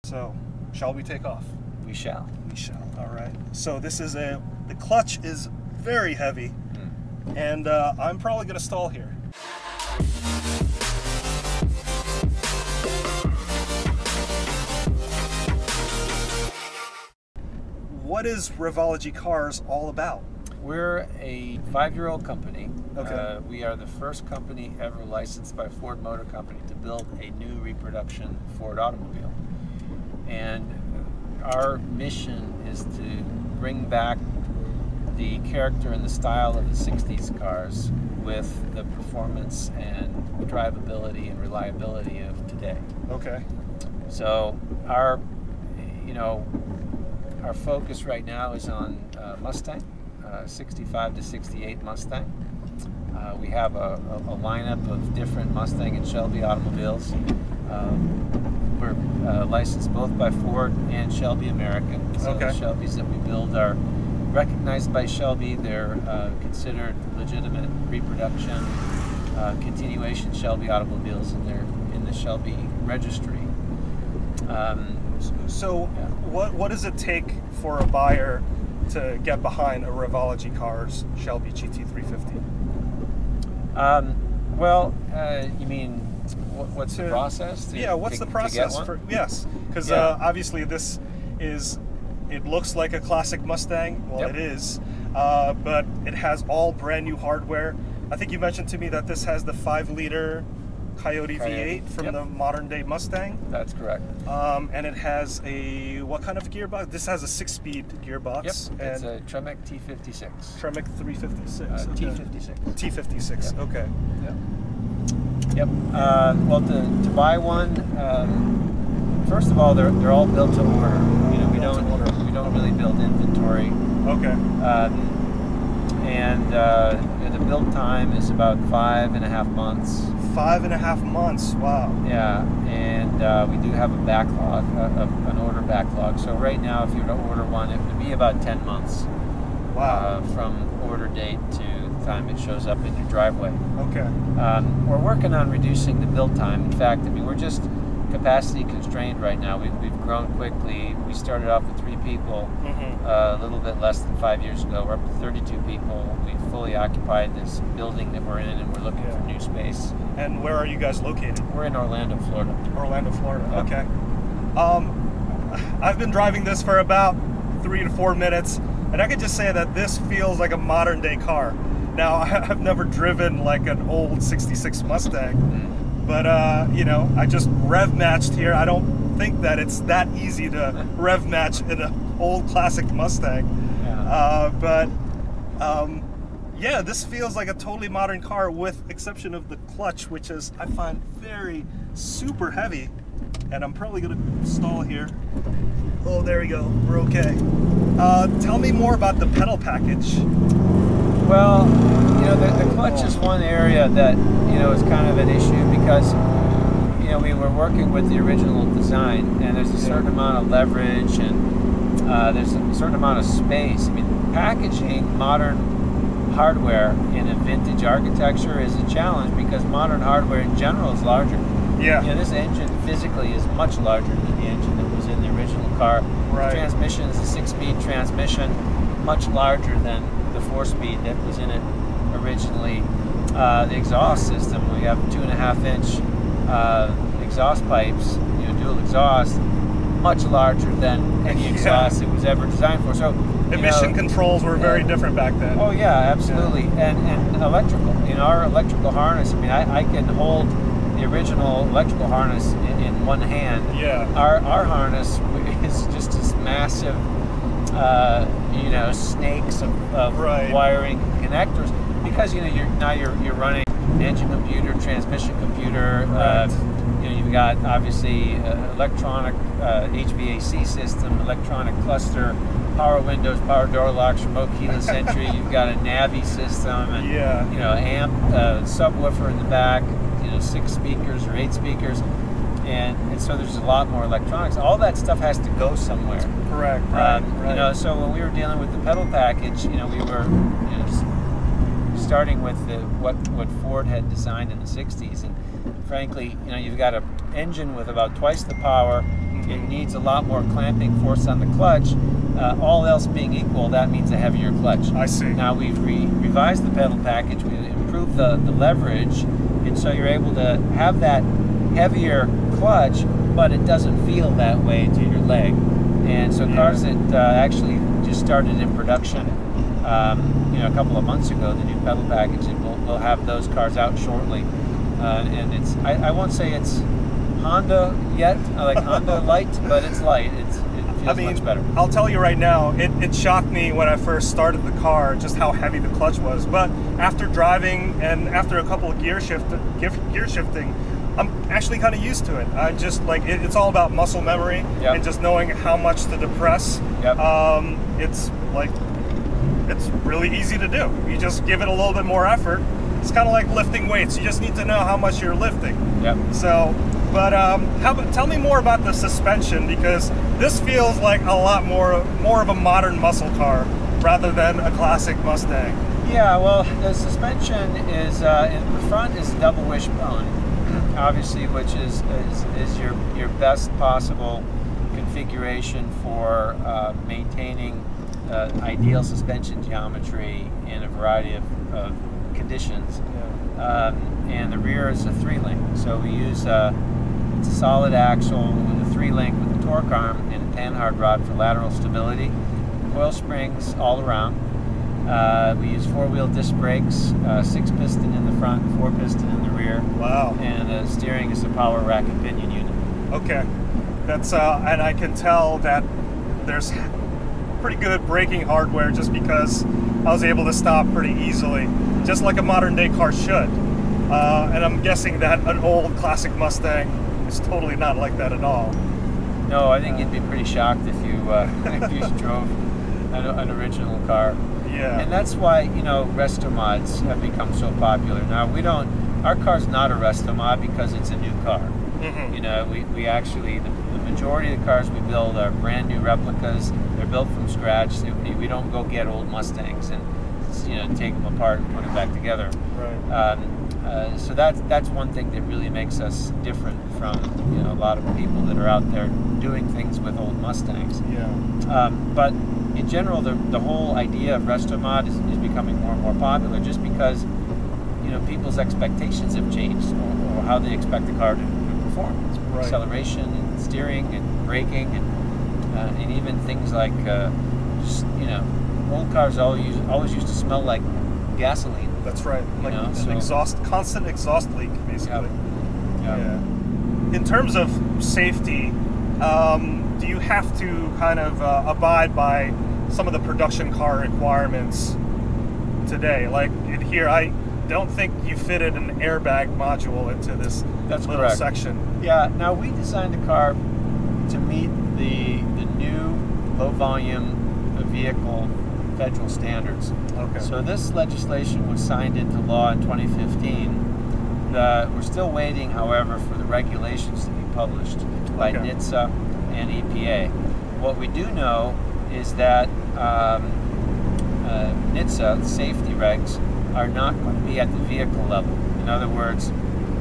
So, shall we take off? We shall. We shall. All right. So this is the clutch is very heavy, and I'm probably going to stall here. What is Revology Cars all about? We're a 5-year-old company. Okay. We are the first company ever licensed by Ford Motor Company to build a new reproduction Ford automobile. And our mission is to bring back the character and the style of the 60s cars with the performance and drivability and reliability of today. Okay. So our focus right now is on Mustang, 65 to 68 Mustang. We have a lineup of different Mustang and Shelby automobiles. We're licensed both by Ford and Shelby American. So okay. The Shelbys that we build are recognized by Shelby. They're considered legitimate reproduction, continuation Shelby automobiles, and they're in the Shelby registry. What does it take for a buyer to get behind a Revology Cars Shelby GT350? You mean what's the process? What's the process for? Yes, because obviously this is. It looks like a classic Mustang. Well, yep. It is, but it has all brand new hardware. I think you mentioned to me that this has the 5-liter Coyote V8 from the modern day Mustang. That's correct. And it has what kind of gearbox? This has a 6-speed gearbox. Yep. It's a Tremec T56. Tremec 356. T56. T56. Yep. Okay. Yep. Well, to buy one, first of all, they're all built to order. We don't really build inventory. Okay. The build time is about 5.5 months. 5.5 months. Wow. Yeah, and we do have a backlog, an order backlog. So right now, if you were to order one, it would be about 10 months. Wow. From order date to the time it shows up in your driveway. Okay. We're working on reducing the build time. In fact, we're just capacity constrained right now. We've grown quickly. We started off with 3 people a little bit less than 5 years ago. We're up to 32 people. We've fully occupied this building that we're in, and we're looking for new space. And where are you guys located? We're in Orlando, Florida. Orlando, Florida. Yep. Okay. I've been driving this for about 3 to 4 minutes, and I can just say that this feels like a modern day car. Now, I've never driven like an old 66 Mustang. But, I just rev matched here. I don't think that it's that easy to rev match in an old classic Mustang. Yeah. This feels like a totally modern car with exception of the clutch, which is, I find, super heavy. And I'm probably going to stall here. Oh, there we go. We're okay. Tell me more about the pedal package. Well, the clutch is one area that, is kind of an issue because, we were working with the original design, and there's a certain amount of leverage and there's a certain amount of space. Packaging modern hardware in a vintage architecture is a challenge because modern hardware in general is larger. Yeah. This engine physically is much larger than the engine that was in the original car. Right. The transmission is a 6-speed transmission, much larger than the 4-speed that was in it originally. The exhaust system, we have 2.5-inch exhaust pipes, dual exhaust, much larger than any exhaust it was ever designed for. So emission controls were very different back then. Oh yeah, absolutely. And electrical. Our electrical harness. I can hold the original electrical harness in one hand. Yeah. Our harness is just this massive, snakes of wiring connectors, because you're running engine computer, transmission computer. You've got obviously electronic HVAC system, electronic cluster, power windows, power door locks, remote keyless entry. You've got a Navi system, and amp, subwoofer in the back. 6 speakers or 8 speakers. And so there's a lot more electronics. All that stuff has to go somewhere. Correct. Right. So when we were dealing with the pedal package, we were starting with what Ford had designed in the 60s, and frankly, you've got an engine with about twice the power, it needs a lot more clamping force on the clutch. All else being equal, that means a heavier clutch. I see. Now we've revised the pedal package, we improved the leverage, and so you're able to have that heavier clutch, but it doesn't feel that way to your leg. And so cars that actually just started in production, you know, a couple of months ago, the new pedal package, and we'll have those cars out shortly. And it's, I won't say it's Honda yet, like Honda light, but it's light. It feels much better. I'll tell you right now, it shocked me when I first started the car just how heavy the clutch was. But after driving and after a couple of gear shifting, I'm actually kind of used to it. I just like it's all about muscle memory and just knowing how much to depress. It's like it's really easy to do. You just give it a little bit more effort. It's kind of like lifting weights. You just need to know how much you're lifting. So, but tell me more about the suspension, because this feels like a lot more of a modern muscle car rather than a classic Mustang. Yeah, well, the suspension is in the front is double wishbone, obviously, which is your best possible configuration for maintaining ideal suspension geometry in a variety of conditions. And the rear is a 3-link, so we use it's a solid axle with a 3-link with a torque arm and a panhard rod for lateral stability, coil springs all around. We use 4-wheel disc brakes, 6-piston in the front, 4-piston in the rear. Wow. And steering is a power rack and pinion unit. Okay, that's and I can tell that there's pretty good braking hardware just because I was able to stop pretty easily, just like a modern day car should. And I'm guessing that an old classic Mustang is totally not like that at all. No, I think you'd be pretty shocked if you drove an original car. Yeah. And that's why, you know, Restomods have become so popular. Now, our car's not a Restomod because it's a new car. You know, we actually, the majority of the cars we build are brand new replicas. They're built from scratch. We don't go get old Mustangs and, you know, take them apart and put them back together. Right. So that's one thing that really makes us different from, you know, a lot of people that are out there doing things with old Mustangs. Yeah. But in general, the whole idea of Restomod is becoming more and more popular just because, you know, people's expectations have changed, or how they expect the car to perform. Right. Acceleration and steering and braking and even things like just, you know, old cars always used to smell like gasoline. That's right. Like an constant exhaust leak, basically. Yeah. In terms of safety, do you have to kind of abide by some of the production car requirements today? Like in here, I don't think you fitted an airbag module into this little section. Yeah. Now we designed the car to meet the new low volume vehicle federal standards. Okay. So this legislation was signed into law in 2015. We're still waiting, however, for the regulations to be published by NHTSA and EPA. What we do know is that NHTSA safety regs are not going to be at the vehicle level. In other words,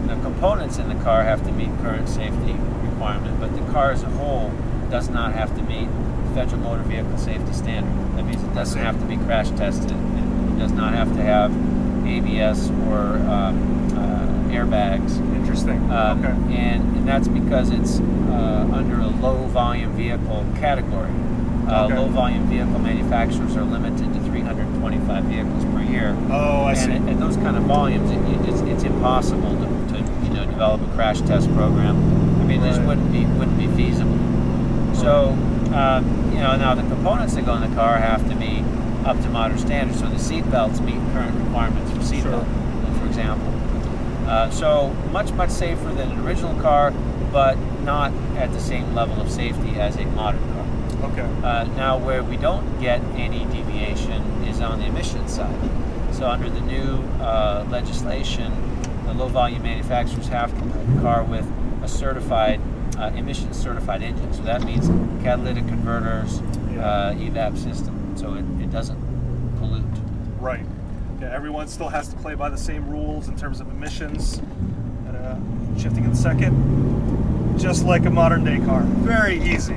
the components in the car have to meet current safety requirement, but the car as a whole does not have to meet Federal Motor Vehicle Safety Standard. That means it doesn't have to be crash tested. It does not have to have ABS or airbags. Interesting. And that's because it's under a low volume vehicle category. Low volume vehicle manufacturers are limited to 325 vehicles per year. Oh, I see. And at those kind of volumes, it's impossible to you know, develop a crash test program. I mean, it just wouldn't be feasible. So you know, now the components that go in the car have to be up to modern standards. So the seat belts meet current requirements for seat belt, for example. So much safer than an original car, but not at the same level of safety as a modern car. Okay. Now, where we don't get any deviation is on the emissions side. So under the new legislation, the low-volume manufacturers have to put the car with a certified, emissions-certified engine. So that means catalytic converters, evap system, so it doesn't pollute. Right. Yeah, everyone still has to play by the same rules in terms of emissions. Shifting in second. just like a modern day car. Very easy.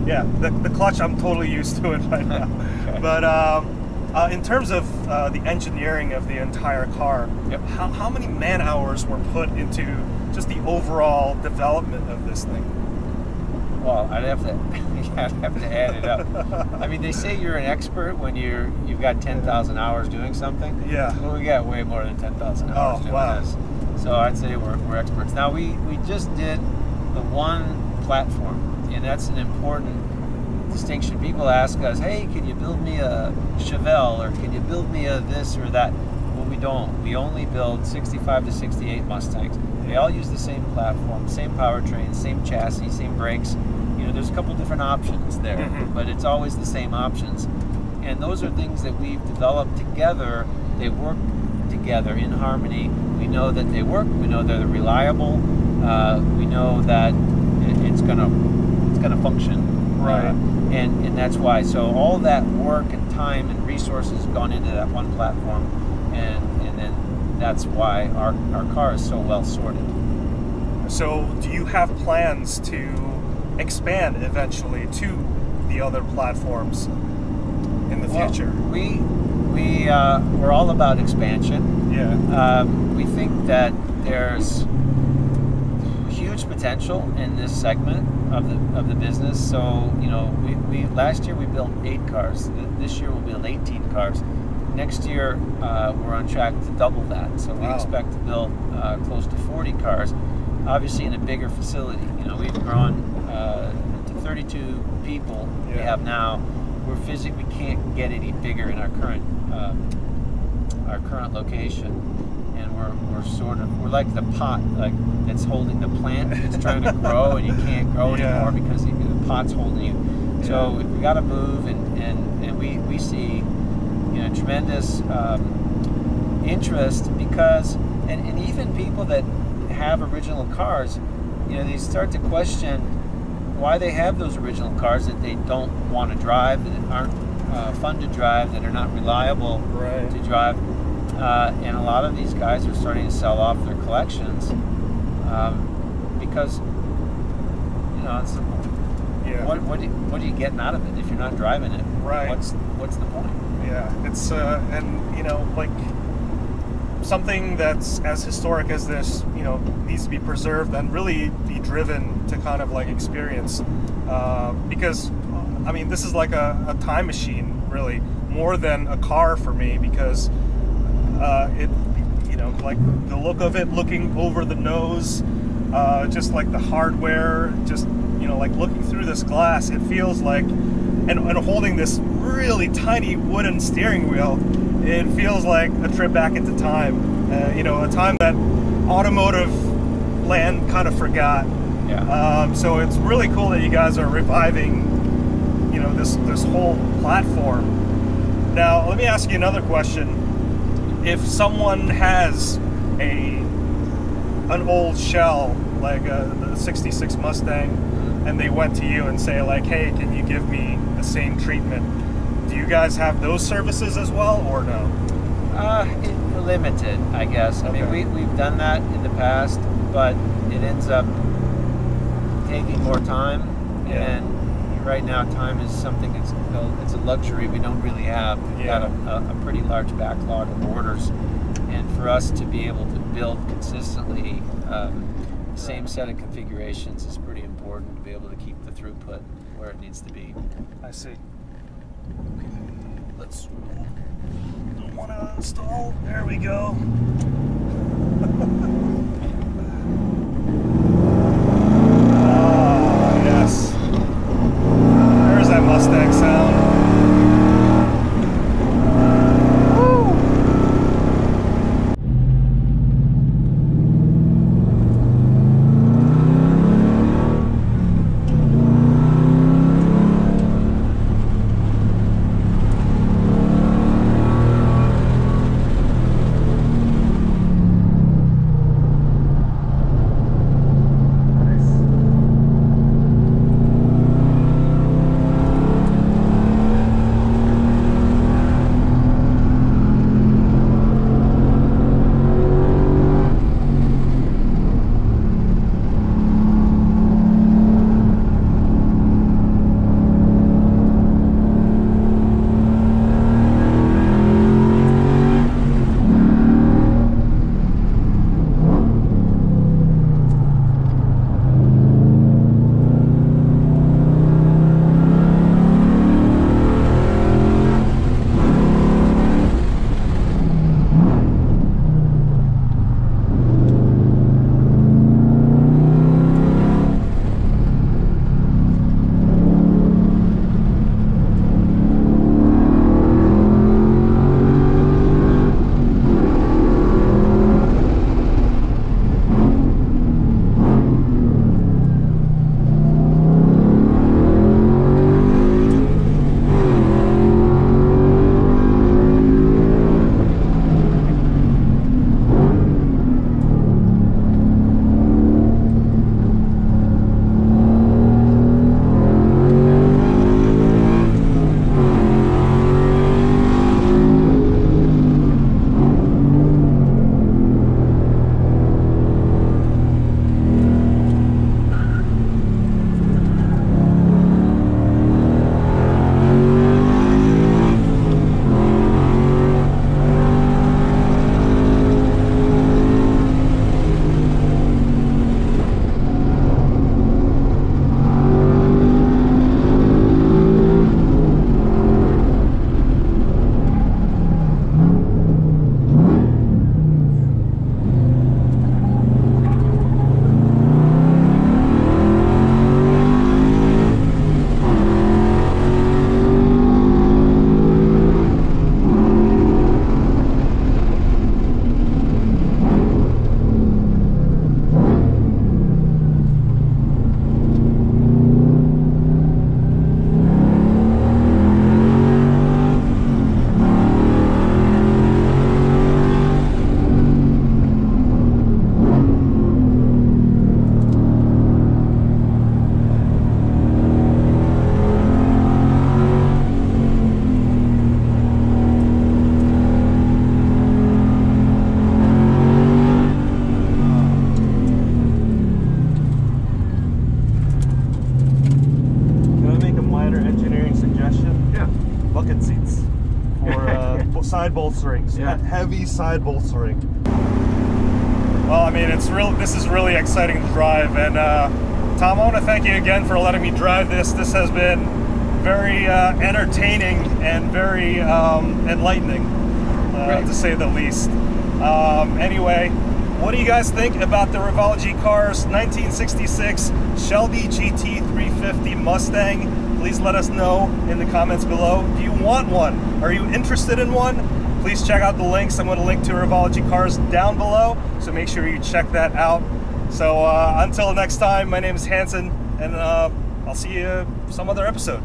Yeah, the clutch, I'm totally used to it right now. Okay. But in terms of the engineering of the entire car, yep. how many man hours were put into just the overall development of this thing? Well, I'd have to add it up. I mean, they say you're an expert when you've got 10,000 hours doing something. Yeah. Well, we got way more than 10,000 hours doing this. So I'd say we're experts. Now, we just did the one platform, and that's an important distinction. People ask us, hey, can you build me a Chevelle, or can you build me a this or that? Well, we don't. We only build 65 to 68 Mustangs. They all use the same platform, same powertrain, same chassis, same brakes. You know, there's a couple different options there, but it's always the same options. And those are things that we've developed together. They work together in harmony. We know that they work. We know they're reliable. We know that it's gonna function. Right. And that's why. So all that work and time and resources gone into that one platform, and then that's why our car is so well sorted. So do you have plans to expand eventually to the other platforms in the future? We're all about expansion. Yeah. We think that there's huge potential in this segment of the business. So, you know, we last year we built 8 cars. This year we'll build 18 cars. Next year we're on track to double that. So we expect to build close to 40 cars, obviously in a bigger facility. You know, we've grown to 32 people we have now. We can't get any bigger in our current location, and we're like the pot that's holding the plant. It's trying to grow, and you can't grow anymore because the pot's holding you. So we got to move, and we see, you know, tremendous interest because, and even people that have original cars, you know, they start to question why they have those original cars that they don't want to drive, that aren't fun to drive, that are not reliable to drive. And a lot of these guys are starting to sell off their collections because, you know, it's what are you getting out of it if you're not driving it? Right. What's the point? Yeah, it's and you know, like something that's as historic as this, you know, needs to be preserved and really be driven to kind of like experience, because I mean, this is like a time machine, really, more than a car for me, because it, you know, like the look of it, looking over the nose, just like the hardware, just, you know, like looking through this glass, it feels like, and holding this really tiny wooden steering wheel, it feels like a trip back into time, you know, a time that automotive land kind of forgot. Yeah. So it's really cool that you guys are reviving, you know, this whole platform. Now, let me ask you another question. If someone has an old shell, like the 66 Mustang, and they went to you and say like, hey, can you give me the same treatment? Do you guys have those services as well, or no? Limited, I guess. I mean, we've done that in the past, but it ends up taking more time, and right now time is something it's a luxury we don't really have. We've got a pretty large backlog of orders, and for us to be able to build consistently the same set of configurations is pretty important to be able to keep the throughput where it needs to be. I see. Okay, let's, don't want to install, there we go. Yes. There's that Mustang sound. side bolsterings. Yeah. Heavy side bolstering. Well, I mean, this is really exciting to drive, and Tom, I want to thank you again for letting me drive this. This has been very entertaining and very enlightening, to say the least. Anyway, what do you guys think about the Revology Cars 1966 Shelby GT350 Mustang? Please let us know in the comments below. Do you want one? Are you interested in one? Please check out the links. I'm going to link to Revology Cars down below, so make sure you check that out. So until next time, my name is Hanson, and I'll see you some other episode.